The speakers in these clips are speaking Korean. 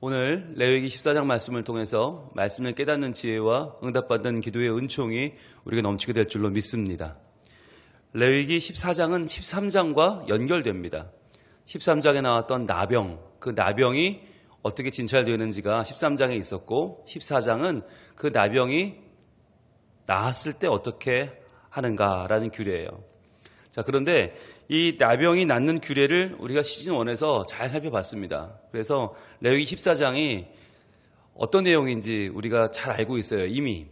오늘 레위기 14장 말씀을 통해서 말씀을 깨닫는 지혜와 응답받는 기도의 은총이 우리가 넘치게 될 줄로 믿습니다. 레위기 14장은 13장과 연결됩니다. 13장에 나왔던 나병, 그 나병이 어떻게 진찰되는지가 13장에 있었고 14장은 그 나병이 나았을 때 어떻게 하는가라는 규례예요. 자, 그런데 이 나병이 낫는 규례를 우리가 시즌 1에서 잘 살펴봤습니다. 그래서 레위기 14장이 어떤 내용인지 우리가 잘 알고 있어요, 이미.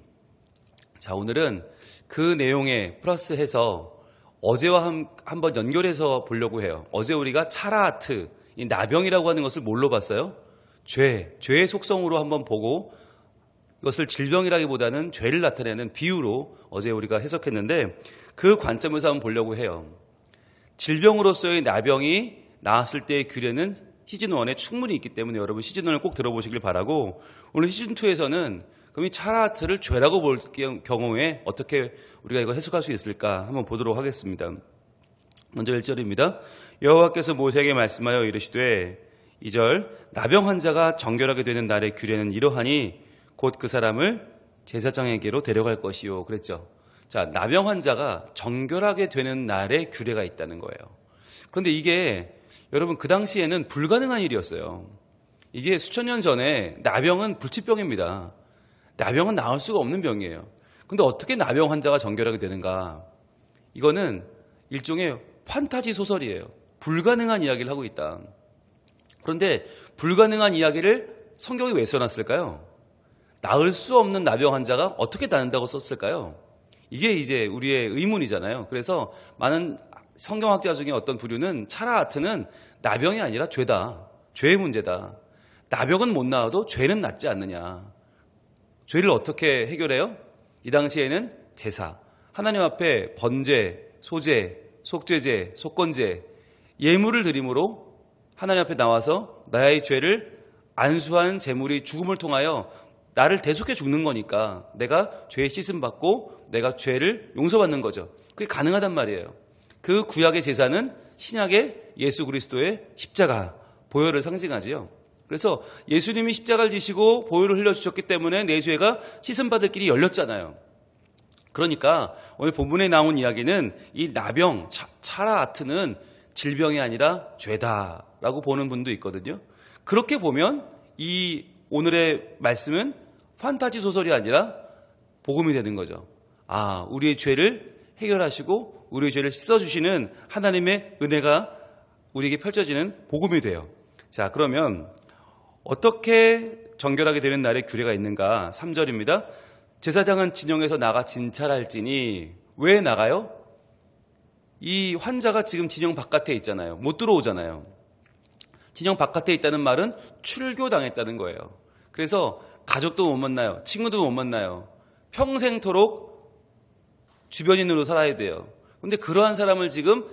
자, 오늘은 그 내용에 플러스해서 어제와 한번 연결해서 보려고 해요. 어제 우리가 차라아트, 이 나병이라고 하는 것을 뭘로 봤어요? 죄의 속성으로 한번 보고 이것을 질병이라기보다는 죄를 나타내는 비유로 어제 우리가 해석했는데 그 관점에서 한번 보려고 해요. 질병으로서의 나병이 나았을 때의 규례는 시즌1에 충분히 있기 때문에 여러분 시즌1을 꼭 들어보시길 바라고, 오늘 시즌2에서는 그럼 이 차라아트를 죄라고 볼 경우에 어떻게 우리가 이거 해석할 수 있을까 한번 보도록 하겠습니다. 먼저 1절입니다. 여호와께서 모세에게 말씀하여 이르시되 2절 나병 환자가 정결하게 되는 날의 규례는 이러하니 곧 그 사람을 제사장에게로 데려갈 것이요. 그랬죠. 자, 나병 환자가 정결하게 되는 날의 규례가 있다는 거예요. 그런데 이게 여러분 그 당시에는 불가능한 일이었어요. 이게 수천 년 전에 나병은 불치병입니다. 나병은 나을 수가 없는 병이에요. 근데 어떻게 나병 환자가 정결하게 되는가? 이거는 일종의 판타지 소설이에요. 불가능한 이야기를 하고 있다. 그런데 불가능한 이야기를 성경에 왜 써놨을까요? 나을 수 없는 나병 환자가 어떻게 낫는다고 썼을까요? 이게 이제 우리의 의문이잖아요. 그래서 많은 성경학자 중에 어떤 부류는 차라아트는 나병이 아니라 죄다. 죄의 문제다. 나병은 못 나아도 죄는 낫지 않느냐. 죄를 어떻게 해결해요? 이 당시에는 제사, 하나님 앞에 번제, 소제, 속죄제, 속건제, 예물을 드림으로 하나님 앞에 나와서 나의 죄를 안수한 제물이 죽음을 통하여 나를 대속해 죽는 거니까 내가 죄의 씻음 받고 내가 죄를 용서받는 거죠. 그게 가능하단 말이에요. 그 구약의 제사는 신약의 예수 그리스도의 십자가, 보혈을 상징하지요. 그래서 예수님이 십자가를 지시고 보혈을 흘려주셨기 때문에 내 죄가 씻음받을 길이 열렸잖아요. 그러니까 오늘 본문에 나온 이야기는 이 나병, 차라아트는 질병이 아니라 죄다라고 보는 분도 있거든요. 그렇게 보면 이 오늘의 말씀은 판타지 소설이 아니라 복음이 되는 거죠. 아, 우리의 죄를 해결하시고 우리의 죄를 씻어주시는 하나님의 은혜가 우리에게 펼쳐지는 복음이 돼요. 자, 그러면 어떻게 정결하게 되는 날의 규례가 있는가? 3절입니다. 제사장은 진영에서 나가 진찰할지니. 왜 나가요? 이 환자가 지금 진영 바깥에 있잖아요. 못 들어오잖아요. 진영 바깥에 있다는 말은 출교당했다는 거예요. 그래서 가족도 못 만나요. 친구도 못 만나요. 평생토록 주변인으로 살아야 돼요. 그런데 그러한 사람을 지금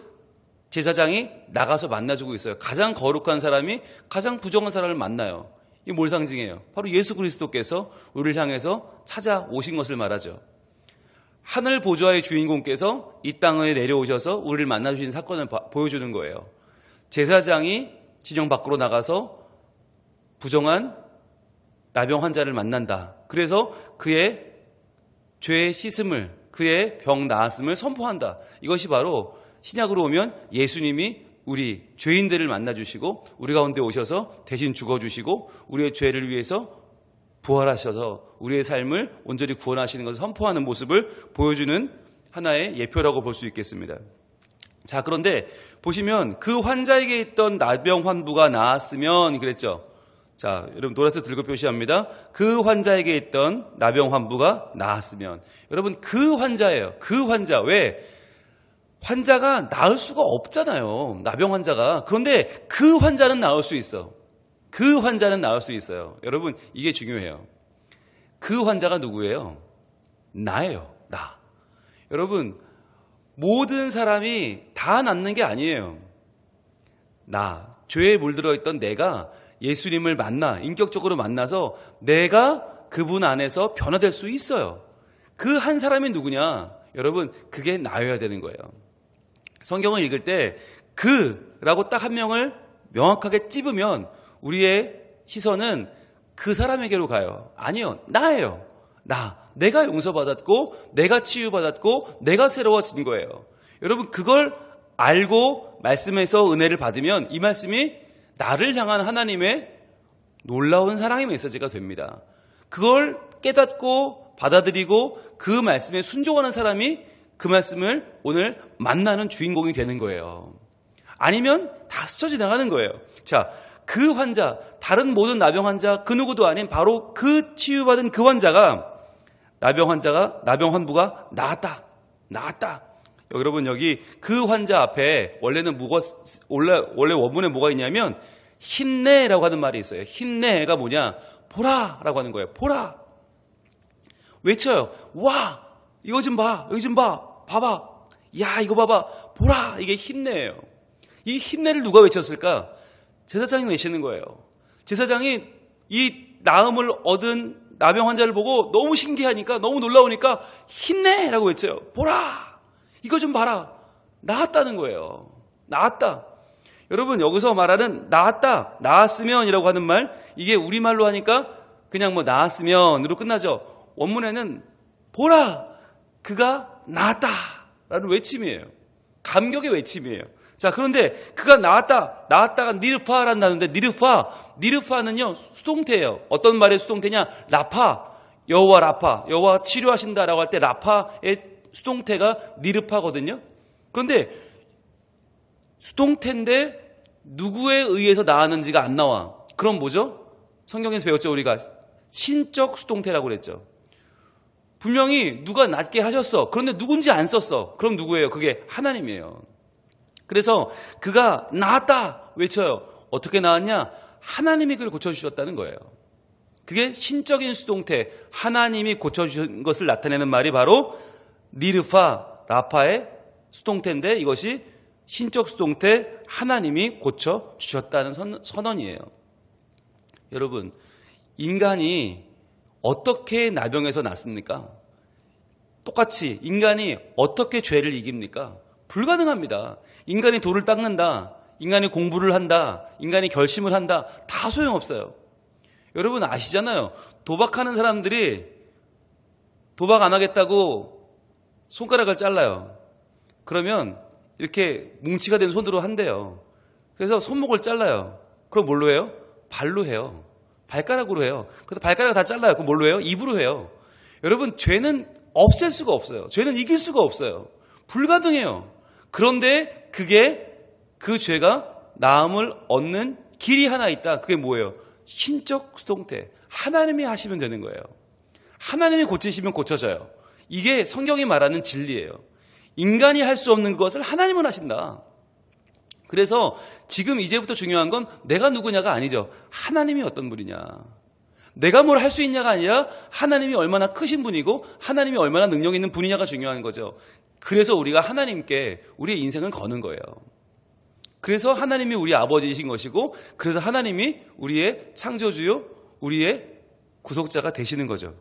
제사장이 나가서 만나주고 있어요. 가장 거룩한 사람이 가장 부정한 사람을 만나요. 이게 뭘 상징해요? 바로 예수 그리스도께서 우리를 향해서 찾아오신 것을 말하죠. 하늘 보좌의 주인공께서 이 땅에 내려오셔서 우리를 만나주신 사건을 보여주는 거예요. 제사장이 진영 밖으로 나가서 부정한 나병 환자를 만난다. 그래서 그의 죄의 씻음을, 그의 병 나았음을 선포한다. 이것이 바로 신약으로 오면 예수님이 우리 죄인들을 만나주시고 우리 가운데 오셔서 대신 죽어주시고 우리의 죄를 위해서 부활하셔서 우리의 삶을 온전히 구원하시는 것을 선포하는 모습을 보여주는 하나의 예표라고 볼 수 있겠습니다. 자, 그런데 보시면 그 환자에게 있던 나병 환부가 나았으면 그랬죠. 자, 여러분 노란색 들고 표시합니다. 그 환자에게 있던 나병 환부가 나았으면. 여러분 그 환자예요. 그 환자. 왜? 환자가 나을 수가 없잖아요. 나병 환자가. 그런데 그 환자는 나을 수 있어. 그 환자는 나을 수 있어요. 여러분 이게 중요해요. 그 환자가 누구예요? 나예요. 나. 여러분 모든 사람이 다 낫는 게 아니에요. 나, 죄에 물들어 있던 내가 예수님을 만나, 인격적으로 만나서 내가 그분 안에서 변화될 수 있어요. 그 한 사람이 누구냐? 여러분 그게 나여야 되는 거예요. 성경을 읽을 때 그라고 딱 한 명을 명확하게 찝으면 우리의 시선은 그 사람에게로 가요. 아니요, 나예요. 내가 용서받았고 내가 치유받았고 내가 새로워진 거예요. 여러분, 그걸 알고 말씀에서 은혜를 받으면 이 말씀이 나를 향한 하나님의 놀라운 사랑의 메시지가 됩니다. 그걸 깨닫고 받아들이고 그 말씀에 순종하는 사람이 그 말씀을 오늘 만나는 주인공이 되는 거예요. 아니면 다 스쳐 지나가는 거예요. 자, 그 환자, 다른 모든 나병 환자 그 누구도 아닌 바로 그 치유받은 그 환자가 나병 환부가 나았다. 여러분, 여기 그 환자 앞에 원래는 원래 원문에 뭐가 있냐면 힘내라고 하는 말이 있어요. 힘내가 뭐냐? 보라라고 하는 거예요. 보라. 외쳐요. 와, 이거 좀 봐. 여기 좀 봐. 봐봐. 야, 이거 봐봐. 보라. 이게 힘내예요. 이 힘내를 누가 외쳤을까? 제사장이 외치는 거예요. 제사장이 이 나음을 얻은 나병 환자를 보고 너무 신기하니까, 너무 놀라우니까 힘내라고 외쳐요. 보라. 이거 좀 봐라. 나았다는 거예요. 나았다. 여러분, 여기서 말하는 나았다, 나았으면이라고 하는 말, 이게 우리말로 하니까 그냥 뭐 나았으면으로 끝나죠. 원문에는 보라, 그가 나았다 라는 외침이에요. 감격의 외침이에요. 자, 그런데 그가 나았다가 니르파라는 단어인데, 니르파는요 수동태예요. 어떤 말의 수동태냐? 라파, 여호와 치료하신다라고 할 때 라파의 수동태가 니르파거든요. 그런데 수동태인데 누구에 의해서 나았는지가 안 나와. 그럼 뭐죠? 성경에서 배웠죠, 우리가. 신적 수동태라고 그랬죠. 분명히 누가 낫게 하셨어. 그런데 누군지 안 썼어. 그럼 누구예요? 그게 하나님이에요. 그래서 그가 나았다 외쳐요. 어떻게 나았냐? 하나님이 그를 고쳐주셨다는 거예요. 그게 신적인 수동태, 하나님이 고쳐주신 것을 나타내는 말이 바로 니르파, 라파의 수동태인데, 이것이 신적 수동태, 하나님이 고쳐주셨다는 선언이에요. 여러분, 인간이 어떻게 나병에서 낫습니까? 똑같이 인간이 어떻게 죄를 이깁니까? 불가능합니다. 인간이 돌을 닦는다, 인간이 공부를 한다, 인간이 결심을 한다, 다 소용없어요. 여러분 아시잖아요. 도박하는 사람들이 도박 안 하겠다고 손가락을 잘라요. 그러면 이렇게 뭉치가 된 손으로 한대요. 그래서 손목을 잘라요. 그럼 뭘로 해요? 발로 해요. 발가락으로 해요. 그래서 발가락 다 잘라요. 그럼 뭘로 해요? 입으로 해요. 여러분, 죄는 없앨 수가 없어요. 죄는 이길 수가 없어요. 불가능해요. 그런데 그 죄가 나음을 얻는 길이 하나 있다. 그게 뭐예요? 신적 수동태. 하나님이 하시면 되는 거예요. 하나님이 고치시면 고쳐져요. 이게 성경이 말하는 진리예요. 인간이 할 수 없는 것을 하나님은 하신다. 그래서 지금 이제부터 중요한 건 내가 누구냐가 아니죠. 하나님이 어떤 분이냐. 내가 뭘 할 수 있냐가 아니라 하나님이 얼마나 크신 분이고 하나님이 얼마나 능력 있는 분이냐가 중요한 거죠. 그래서 우리가 하나님께 우리의 인생을 거는 거예요. 그래서 하나님이 우리 아버지이신 것이고, 그래서 하나님이 우리의 창조주요, 우리의 구속자가 되시는 거죠.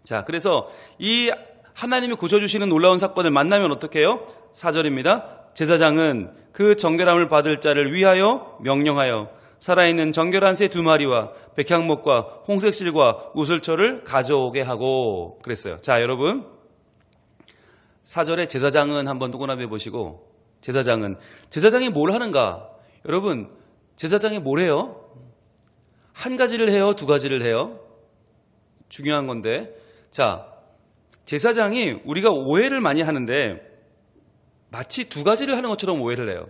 자, 그래서 이 하나님이 고쳐주시는 놀라운 사건을 만나면 어떻게 해요? 4절입니다. 제사장은 그 정결함을 받을 자를 위하여 명령하여 살아있는 정결한 새 2마리와 백향목과 홍색실과 우슬초를 가져오게 하고 그랬어요. 자, 여러분, 4절에 제사장은 한번 동그라미 보시고, 제사장이 뭘 하는가? 여러분, 제사장이 뭘 해요? 한 가지를 해요? 두 가지를 해요? 중요한 건데, 자, 제사장이 우리가 오해를 많이 하는데 마치 두 가지를 하는 것처럼 오해를 해요.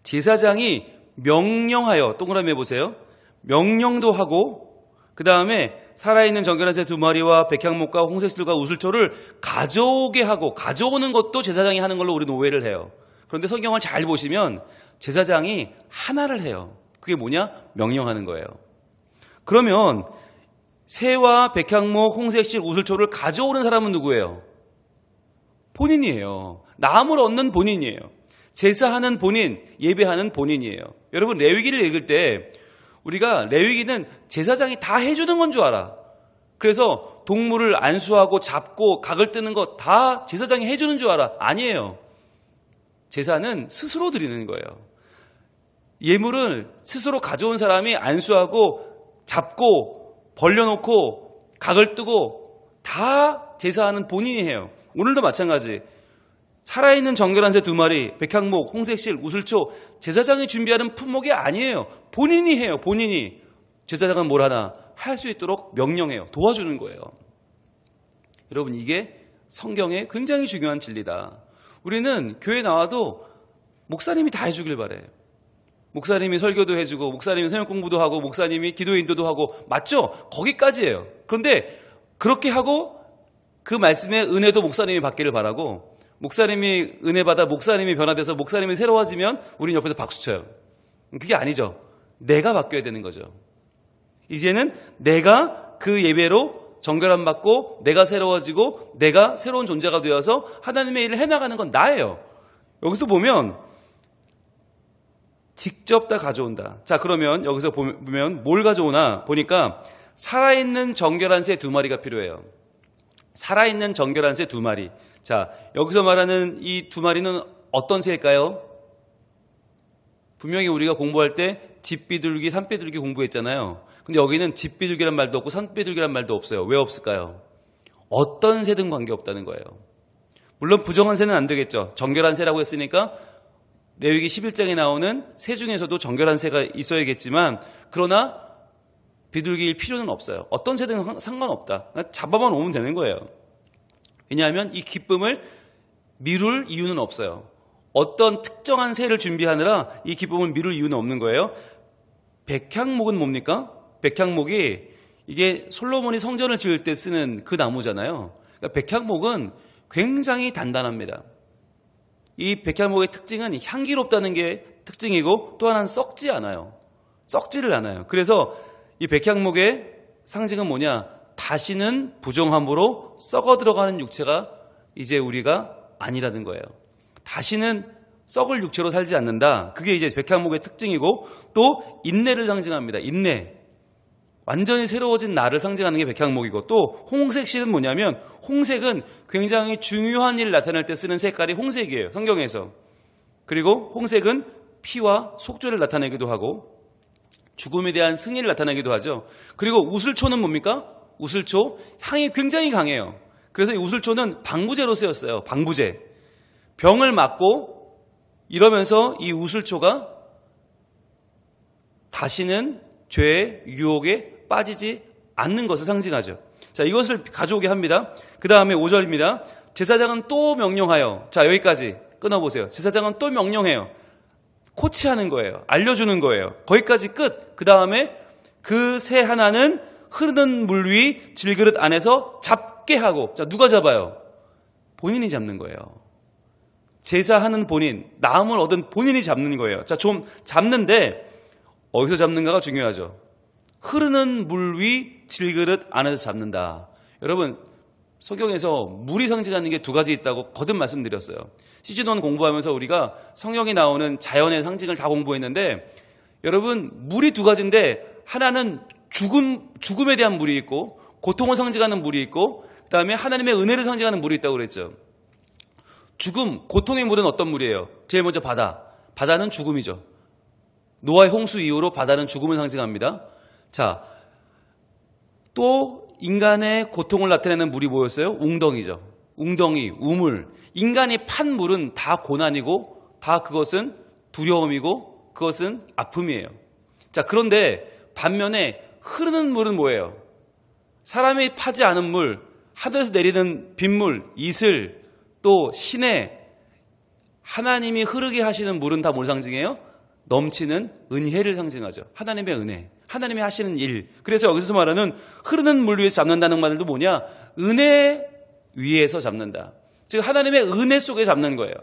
제사장이 명령하여, 동그라미 해보세요. 명령도 하고, 그 다음에 살아있는 정결한 새 2마리와 백향목과 홍색실과 우슬초를 가져오게 하고, 가져오는 것도 제사장이 하는 걸로 우리는 오해를 해요. 그런데 성경을 잘 보시면 제사장이 하나를 해요. 그게 뭐냐? 명령하는 거예요. 그러면 새와 백향목, 홍색실, 우슬초를 가져오는 사람은 누구예요? 본인이에요. 나음을 얻는 본인이에요. 제사하는 본인, 예배하는 본인이에요. 여러분, 레위기를 읽을 때 우리가 레위기는 제사장이 다 해주는 건 줄 알아. 그래서 동물을 안수하고 잡고 각을 뜨는 거 다 제사장이 해주는 줄 알아. 아니에요. 제사는 스스로 드리는 거예요. 예물을 스스로 가져온 사람이 안수하고 잡고 벌려놓고 각을 뜨고 다 제사하는 본인이 해요. 오늘도 마찬가지. 살아있는 정결한 새 2마리, 백향목, 홍색실, 우슬초, 제사장이 준비하는 품목이 아니에요. 본인이 해요. 본인이. 제사장은 뭘 하나 할 수 있도록 명령해요. 도와주는 거예요. 여러분, 이게 성경의 굉장히 중요한 진리다. 우리는 교회 나와도 목사님이 다 해주길 바래요. 목사님이 설교도 해주고, 목사님이 새벽 공부도 하고, 목사님이 기도 인도도 하고, 맞죠? 거기까지예요. 그런데 그렇게 하고 그 말씀의 은혜도 목사님이 받기를 바라고, 목사님이 은혜 받아 목사님이 변화돼서 목사님이 새로워지면 우린 옆에서 박수 쳐요. 그게 아니죠. 내가 바뀌어야 되는 거죠. 이제는 내가 그 예배로 정결함 받고 내가 새로워지고 내가 새로운 존재가 되어서 하나님의 일을 해나가는 건 나예요. 여기서 보면 직접 다 가져온다. 자, 그러면 여기서 보면 뭘 가져오나 보니까 살아있는 정결한 새 2마리가 필요해요. 살아있는 정결한 새 2마리. 자, 여기서 말하는 이 2마리는 어떤 새일까요? 분명히 우리가 공부할 때 집비둘기, 산비둘기 공부했잖아요. 근데 여기는 집비둘기란 말도 없고 산비둘기란 말도 없어요. 왜 없을까요? 어떤 새든 관계없다는 거예요. 물론 부정한 새는 안 되겠죠. 정결한 새라고 했으니까 레위기 11장에 나오는 새 중에서도 정결한 새가 있어야겠지만, 그러나 비둘기일 필요는 없어요. 어떤 새든 상관없다. 잡아만 오면 되는 거예요. 왜냐하면 이 기쁨을 미룰 이유는 없어요. 어떤 특정한 새를 준비하느라 이 기쁨을 미룰 이유는 없는 거예요. 백향목은 뭡니까? 백향목이 이게 솔로몬이 성전을 지을 때 쓰는 그 나무잖아요. 그러니까 백향목은 굉장히 단단합니다. 이 백향목의 특징은 향기롭다는 게 특징이고, 또 하나는 썩지 않아요. 썩지를 않아요. 그래서 이 백향목의 상징은 뭐냐? 다시는 부정함으로 썩어 들어가는 육체가 이제 우리가 아니라는 거예요. 다시는 썩을 육체로 살지 않는다. 그게 이제 백향목의 특징이고, 또 인내를 상징합니다. 인내. 완전히 새로워진 나를 상징하는 게 백향목이고, 또 홍색실은 뭐냐면, 홍색은 굉장히 중요한 일을 나타낼 때 쓰는 색깔이 홍색이에요. 성경에서. 그리고 홍색은 피와 속죄를 나타내기도 하고 죽음에 대한 승리를 나타내기도 하죠. 그리고 우슬초는 뭡니까? 우슬초, 향이 굉장히 강해요. 그래서 이 우슬초는 방부제로 쓰였어요. 방부제. 병을 맞고 이러면서 이 우슬초가 다시는 죄의 유혹에 빠지지 않는 것을 상징하죠. 자, 이것을 가져오게 합니다. 그 다음에 5절입니다. 제사장은 또 명령하여, 자, 여기까지 끊어보세요. 제사장은 또 명령해요. 코치하는 거예요. 알려주는 거예요. 거기까지 끝. 그 다음에 그 새 하나는 흐르는 물 위 질그릇 안에서 잡게 하고, 자, 누가 잡아요? 본인이 잡는 거예요. 제사하는 본인, 나음을 얻은 본인이 잡는 거예요. 자, 좀 잡는데 어디서 잡는가가 중요하죠. 흐르는 물 위 질그릇 안에서 잡는다. 여러분, 성경에서 물이 상징하는 게 2가지 있다고 거듭 말씀드렸어요. 시즌1 공부하면서 우리가 성경에 나오는 자연의 상징을 다 공부했는데, 여러분, 물이 2가지인데 하나는 죽음에 대한 물이 있고, 고통을 상징하는 물이 있고, 그 다음에 하나님의 은혜를 상징하는 물이 있다고 그랬죠. 죽음, 고통의 물은 어떤 물이에요? 제일 먼저 바다. 바다는 죽음이죠. 노아의 홍수 이후로 바다는 죽음을 상징합니다. 자, 또 인간의 고통을 나타내는 물이 뭐였어요? 웅덩이죠. 웅덩이, 우물. 인간이 판 물은 다 고난이고, 다 그것은 두려움이고, 그것은 아픔이에요. 자, 그런데 반면에 흐르는 물은 뭐예요? 사람이 파지 않은 물, 하늘에서 내리는 빗물, 이슬, 또 시내, 하나님이 흐르게 하시는 물은 다 뭘 상징해요? 넘치는 은혜를 상징하죠. 하나님의 은혜, 하나님이 하시는 일. 그래서 여기서 말하는 흐르는 물 위에서 잡는다는 말도 뭐냐? 은혜 위에서 잡는다. 즉 하나님의 은혜 속에 잡는 거예요.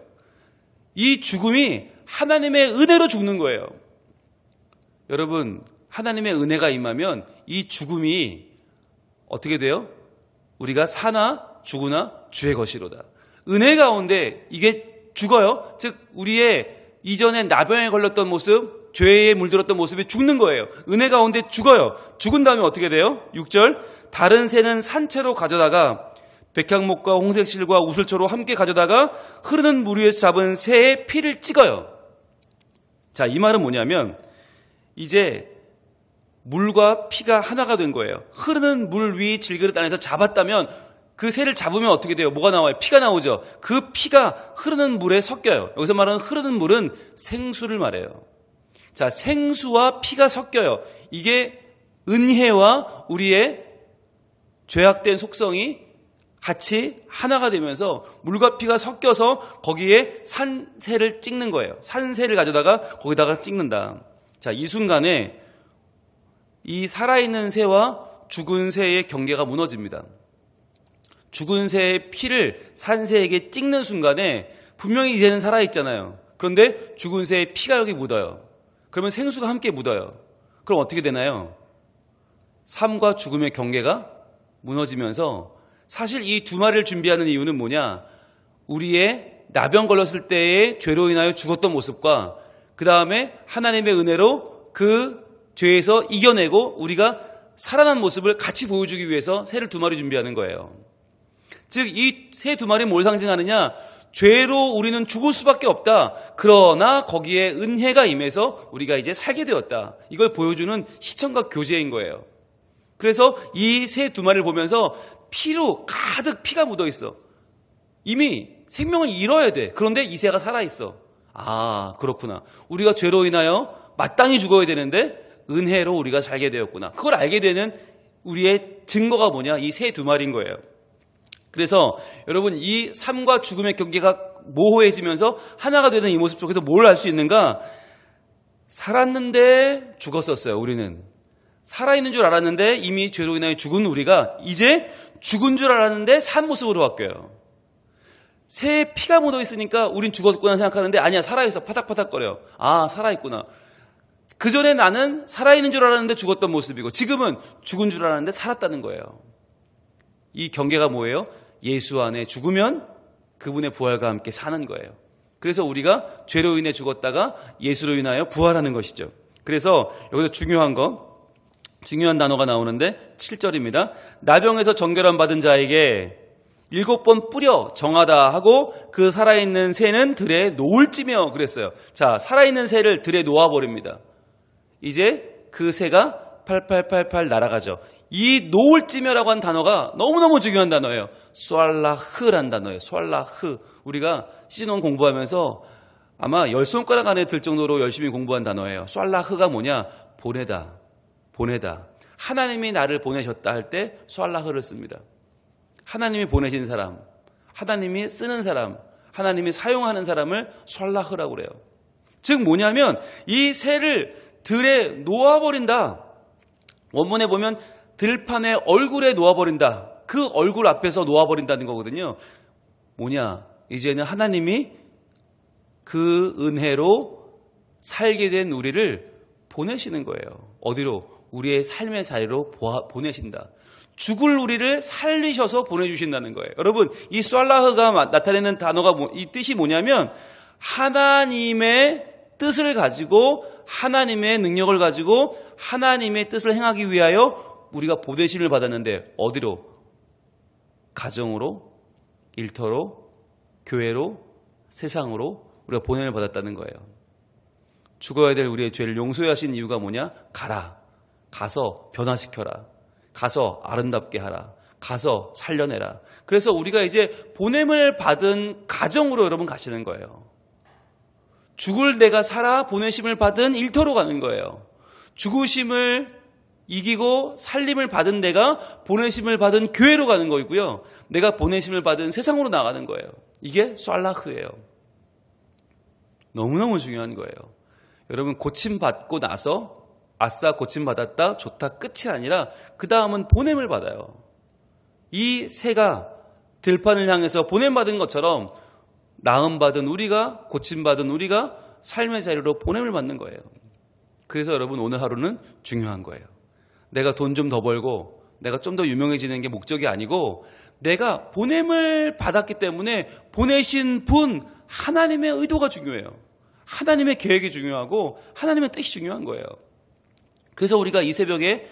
이 죽음이 하나님의 은혜로 죽는 거예요. 여러분, 하나님의 은혜가 임하면 이 죽음이 어떻게 돼요? 우리가 사나 죽으나 주의 것이로다. 은혜 가운데 이게 죽어요. 즉 우리의 이전에 나병에 걸렸던 모습, 죄에 물들었던 모습이 죽는 거예요. 은혜 가운데 죽어요. 죽은 다음에 어떻게 돼요? 6절, 다른 새는 산채로 가져다가 백향목과 홍색실과 우슬초로 함께 가져다가 흐르는 물 위에서 잡은 새의 피를 찍어요. 자, 이 말은 뭐냐면 이제 물과 피가 하나가 된 거예요. 흐르는 물 위 질그릇 안에서 잡았다면 그 새를 잡으면 어떻게 돼요? 뭐가 나와요? 피가 나오죠. 그 피가 흐르는 물에 섞여요. 여기서 말하는 흐르는 물은 생수를 말해요. 자, 생수와 피가 섞여요. 이게 은혜와 우리의 죄악된 속성이 같이 하나가 되면서 물과 피가 섞여서 거기에 산새를 찍는 거예요. 산새를 가져다가 거기다가 찍는다. 자, 이 순간에 이 살아있는 새와 죽은 새의 경계가 무너집니다. 죽은 새의 피를 산새에게 찍는 순간에 분명히 이제는 살아있잖아요. 그런데 죽은 새의 피가 여기 묻어요. 그러면 생수가 함께 묻어요. 그럼 어떻게 되나요? 삶과 죽음의 경계가 무너지면서 사실 이 두 마리를 준비하는 이유는 뭐냐? 우리의 나병 걸렸을 때의 죄로 인하여 죽었던 모습과 그 다음에 하나님의 은혜로 그 죄에서 이겨내고 우리가 살아난 모습을 같이 보여주기 위해서 새를 두 마리 준비하는 거예요. 즉 이 새 두 마리는 뭘 상징하느냐? 죄로 우리는 죽을 수밖에 없다. 그러나 거기에 은혜가 임해서 우리가 이제 살게 되었다. 이걸 보여주는 시청각 교제인 거예요. 그래서 이 새 두 마리를 보면서 피로 가득 피가 묻어 있어. 이미 생명을 잃어야 돼. 그런데 이 새가 살아있어. 아, 그렇구나. 우리가 죄로 인하여 마땅히 죽어야 되는데 은혜로 우리가 살게 되었구나. 그걸 알게 되는 우리의 증거가 뭐냐? 이 새 두 마리인 거예요. 그래서 여러분 이 삶과 죽음의 경계가 모호해지면서 하나가 되는 이 모습 속에서 뭘 알 수 있는가? 살았는데 죽었었어요. 우리는 살아있는 줄 알았는데 이미 죄로 인하여 죽은 우리가 이제 죽은 줄 알았는데 산 모습으로 바뀌어요. 새에 피가 묻어 있으니까 우린 죽었구나 생각하는데 아니야, 살아있어. 파닥파닥거려. 아, 살아있구나. 그 전에 나는 살아있는 줄 알았는데 죽었던 모습이고 지금은 죽은 줄 알았는데 살았다는 거예요. 이 경계가 뭐예요? 예수 안에 죽으면 그분의 부활과 함께 사는 거예요. 그래서 우리가 죄로 인해 죽었다가 예수로 인하여 부활하는 것이죠. 그래서 여기서 중요한 단어가 나오는데 7절입니다. 나병에서 정결함 받은 자에게 7번 뿌려 정하다 하고 그 살아있는 새는 들에 놓을지며 그랬어요. 자, 살아있는 새를 들에 놓아버립니다. 이제 그 새가 팔팔팔팔 날아가죠. 이 놓을지며라고 한 단어가 너무너무 중요한 단어예요. 쏘알라흐란 단어예요. 쏘알라흐. 우리가 시즌1 공부하면서 아마 10손가락 안에 들 정도로 열심히 공부한 단어예요. 쏘알라흐가 뭐냐? 보내다. 하나님이 나를 보내셨다 할 때 쏘알라흐를 씁니다. 하나님이 보내신 사람, 하나님이 쓰는 사람, 하나님이 사용하는 사람을 쏘알라흐라고 그래요. 즉 뭐냐면 이 새를 들에 놓아버린다. 원문에 보면 들판의 얼굴에 놓아버린다. 그 얼굴 앞에서 놓아버린다는 거거든요. 뭐냐? 이제는 하나님이 그 은혜로 살게 된 우리를 보내시는 거예요. 어디로? 우리의 삶의 자리로 보내신다. 죽을 우리를 살리셔서 보내주신다는 거예요. 여러분, 이 쏘알라흐가 나타내는 단어가 이 뜻이 뭐냐면 하나님의 뜻을 가지고 하나님의 능력을 가지고 하나님의 뜻을 행하기 위하여 우리가 보내심을 받았는데 어디로? 가정으로, 일터로, 교회로, 세상으로 우리가 보냄을 받았다는 거예요. 죽어야 될 우리의 죄를 용서하신 이유가 뭐냐? 가서 변화시켜라. 가서 아름답게 하라. 가서 살려내라. 그래서 우리가 이제 보냄을 받은 가정으로 여러분 가시는 거예요. 죽을 내가 살아 보내심을 받은 일터로 가는 거예요. 죽으심을 이기고 살림을 받은 내가 보내심을 받은 교회로 가는 거이고요. 내가 보내심을 받은 세상으로 나가는 거예요. 이게 쏘알라흐예요. 너무너무 중요한 거예요. 여러분 고침받고 나서 아싸 고침받았다 좋다 끝이 아니라 그 다음은 보냄을 받아요. 이 새가 들판을 향해서 보냄받은 것처럼 나음받은 우리가 고침받은 우리가 삶의 자리로 보냄을 받는 거예요. 그래서 여러분 오늘 하루는 중요한 거예요. 내가 돈 좀 더 벌고 내가 좀 더 유명해지는 게 목적이 아니고 내가 보냄을 받았기 때문에 보내신 분 하나님의 의도가 중요해요. 하나님의 계획이 중요하고 하나님의 뜻이 중요한 거예요. 그래서 우리가 이 새벽에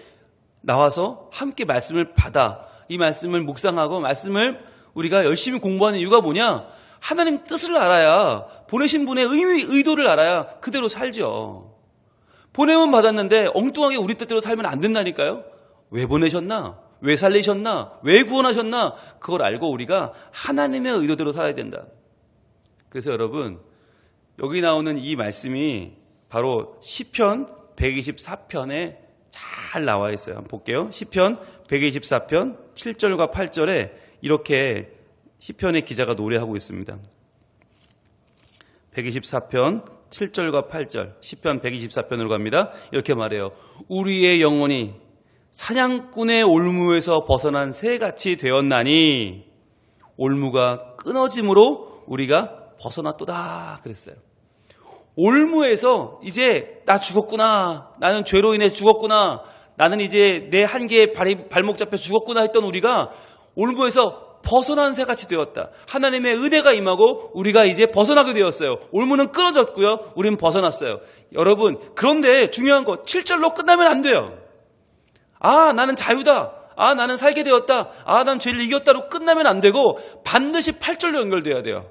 나와서 함께 말씀을 받아 이 말씀을 묵상하고 말씀을 우리가 열심히 공부하는 이유가 뭐냐? 하나님 뜻을 알아야, 보내신 분의 의도를 알아야 그대로 살죠. 보냄은 받았는데 엉뚱하게 우리 뜻대로 살면 안 된다니까요. 왜 보내셨나? 왜 살리셨나? 왜 구원하셨나? 그걸 알고 우리가 하나님의 의도대로 살아야 된다. 그래서 여러분, 여기 나오는 이 말씀이 바로 시편 124편에 잘 나와 있어요. 한번 볼게요. 시편 124편 7절과 8절에 이렇게 시편의 기자가 노래하고 있습니다. 124편 7절과 8절, 시편 124편으로 갑니다. 이렇게 말해요. 우리의 영혼이 사냥꾼의 올무에서 벗어난 새같이 되었나니 올무가 끊어짐으로 우리가 벗어났도다 그랬어요. 올무에서 이제 나 죽었구나, 나는 죄로 인해 죽었구나, 나는 이제 내 한계에 발목 잡혀 죽었구나 했던 우리가 올무에서 벗어난 새같이 되었다. 하나님의 은혜가 임하고 우리가 이제 벗어나게 되었어요. 올무는 끊어졌고요, 우리는 벗어났어요. 여러분, 그런데 중요한 거 7절로 끝나면 안 돼요. 아, 나는 자유다, 아, 나는 살게 되었다, 아, 난 죄를 이겼다로 끝나면 안 되고 반드시 8절로 연결돼야 돼요.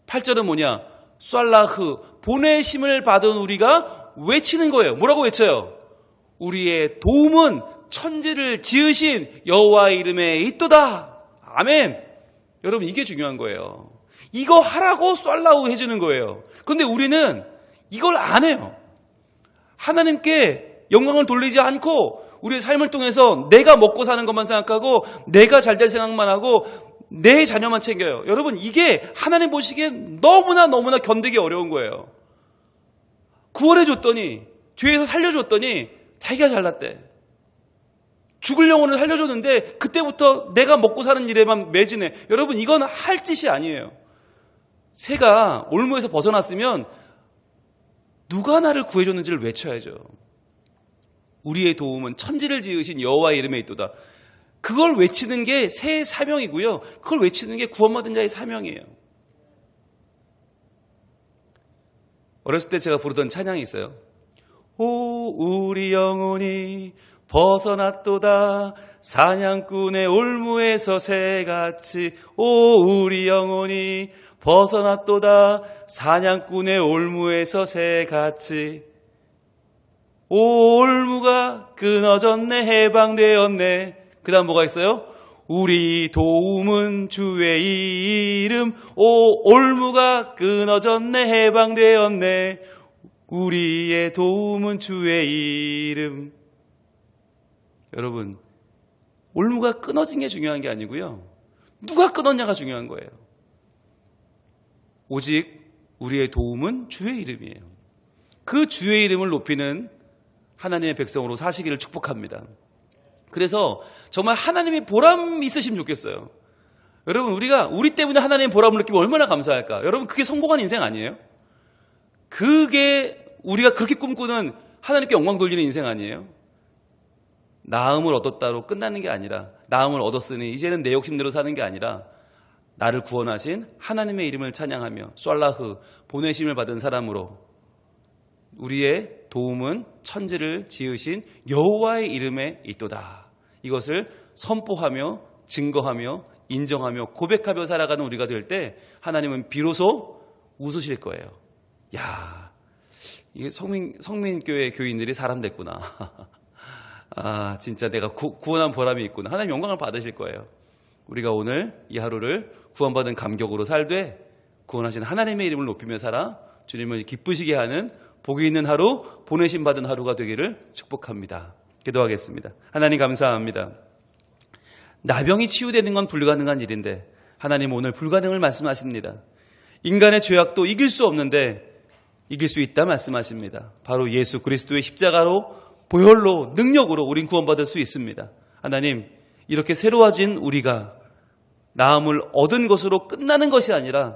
8절은 뭐냐? 쌀라흐, 보내심을 받은 우리가 외치는 거예요. 뭐라고 외쳐요? 우리의 도움은 천지를 지으신 여호와의 이름에 있도다. 아멘. 여러분, 이게 중요한 거예요. 이거 하라고 쌀라우 해주는 거예요. 그런데 우리는 이걸 안 해요. 하나님께 영광을 돌리지 않고 우리의 삶을 통해서 내가 먹고 사는 것만 생각하고 내가 잘 될 생각만 하고 내 자녀만 챙겨요. 여러분, 이게 하나님 보시기엔 너무나 견디기 어려운 거예요. 구원해줬더니, 죄에서 살려줬더니 자기가 잘났대. 죽을 영혼을 살려줬는데 그때부터 내가 먹고 사는 일에만 매진해. 여러분, 이건 할 짓이 아니에요. 새가 올무에서 벗어났으면 누가 나를 구해줬는지를 외쳐야죠. 우리의 도움은 천지를 지으신 여호와의 이름에 있도다. 그걸 외치는 게 새의 사명이고요, 그걸 외치는 게 구원받은 자의 사명이에요. 어렸을 때 제가 부르던 찬양이 있어요. 오, 우리 영혼이 벗어났도다, 사냥꾼의 올무에서 새같이. 오, 우리 영혼이 벗어났도다, 사냥꾼의 올무에서 새같이. 오, 올무가 끊어졌네, 해방되었네. 그 다음 뭐가 있어요? 우리 도움은 주의 이름. 오, 올무가 끊어졌네, 해방되었네. 우리의 도움은 주의 이름. 여러분, 올무가 끊어진 게 중요한 게 아니고요, 누가 끊었냐가 중요한 거예요. 오직 우리의 도움은 주의 이름이에요. 그 주의 이름을 높이는 하나님의 백성으로 사시기를 축복합니다. 그래서 정말 하나님이 보람 있으시면 좋겠어요. 여러분, 우리가 우리 때문에 하나님의 보람을 느끼면 얼마나 감사할까? 여러분, 그게 성공한 인생 아니에요? 그게 우리가 그렇게 꿈꾸는 하나님께 영광 돌리는 인생 아니에요? 나음을 얻었다로 끝나는 게 아니라, 나음을 얻었으니 이제는 내 욕심대로 사는 게 아니라 나를 구원하신 하나님의 이름을 찬양하며 쏠라흐, 보내심을 받은 사람으로 우리의 도움은 천지를 지으신 여호와의 이름에 있도다. 이것을 선포하며 증거하며 인정하며 고백하며 살아가는 우리가 될 때 하나님은 비로소 웃으실 거예요. 야, 이게 성민교회 교인들이 사람 됐구나. 아, 진짜 내가 구원한 보람이 있구나. 하나님 영광을 받으실 거예요. 우리가 오늘 이 하루를 구원받은 감격으로 살되 구원하신 하나님의 이름을 높이며 살아 주님을 기쁘시게 하는 복이 있는 하루, 보내심 받은 하루가 되기를 축복합니다. 기도하겠습니다. 하나님 감사합니다. 나병이 치유되는 건 불가능한 일인데 하나님 오늘 불가능을 말씀하십니다. 인간의 죄악도 이길 수 없는데 이길 수 있다 말씀하십니다. 바로 예수 그리스도의 십자가로, 보혈로, 능력으로 우린 구원받을 수 있습니다. 하나님, 이렇게 새로워진 우리가 나음을 얻은 것으로 끝나는 것이 아니라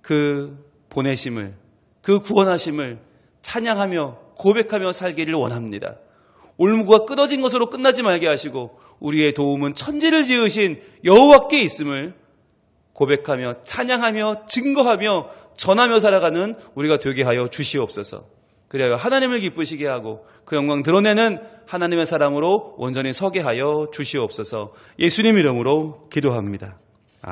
그 보내심을, 그 구원하심을 찬양하며 고백하며 살기를 원합니다. 올무가 끊어진 것으로 끝나지 말게 하시고 우리의 도움은 천지를 지으신 여호와께 있음을 고백하며 찬양하며 증거하며 전하며 살아가는 우리가 되게 하여 주시옵소서. 그리하여 하나님을 기쁘시게 하고 그 영광 드러내는 하나님의 사람으로 온전히 서게 하여 주시옵소서. 예수님 이름으로 기도합니다.